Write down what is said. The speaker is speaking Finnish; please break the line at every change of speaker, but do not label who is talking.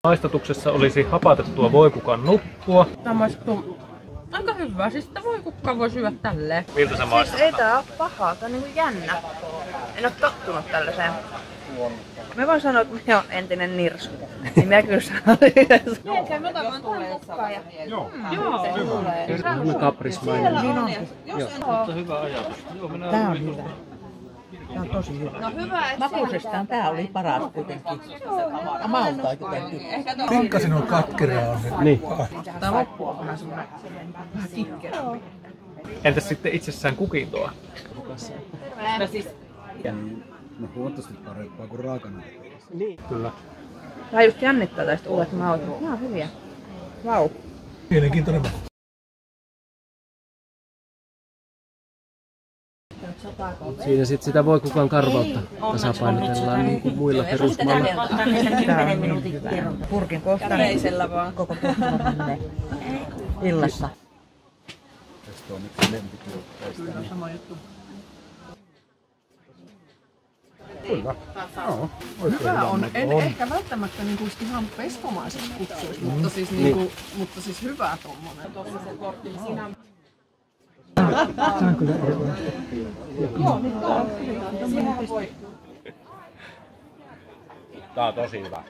Maistatuksessa olisi hapatettua voikukan nuppua.
Tämä maistuu aika hyvä. Siis sitä voikukkaa voi syödä tälleen.
Miltä se maistuu?
Ei tää oo pahaa, tää on niinku jännä. En oo tottunut tällaiseen. Mä voin sanoa, että mä oon entinen nirsku. Niin mä kyllä sanon yhdessä. Miekään, mä otan vaan tuon kukkaa ja... Joo.
Hyvä kaprismainen.
Niin on.
Mutta hyvä ajatus.
Tää on hyvä. Tää on tosi hyvä.
No hyvä, että...
Makuisestaan tää oli paras kuitenkin. Malta jotenkin.
Pikkasin on katkeraa.
Niin.
Tää loppu on vähän semmonen vähän kikkerämpi.
Entäs sitten itsessään kukintoa?
No siis...
No huomattavasti parempaa kuin raakana.
Niin. Kyllä.
Tää just jännittää tästä uudet maut. Nää on hyviä. Vau.
Mielenkiintoinen maku.
Siinä sitten sitä voikukan karvautta tasapainotellaan niin kuin muilla perusmailla.
Tää on niin hyvä. Purkin kohta vaan. Koko kohta menee illassa.
Tästä on yksi lempituotteista.
Sama juttu.
Kyllä. Joo.
Hyvä on. En ehkä välttämättä niinku ihan pestomaiseksi kutsuisi, mutta siis, niinku, mutta siis hyvä tommonen. Tuossa se kortti, niin siinä on...
Tämä on kyllä erilaista.
Joo, niin tää on.
Tää on tosi hyvä.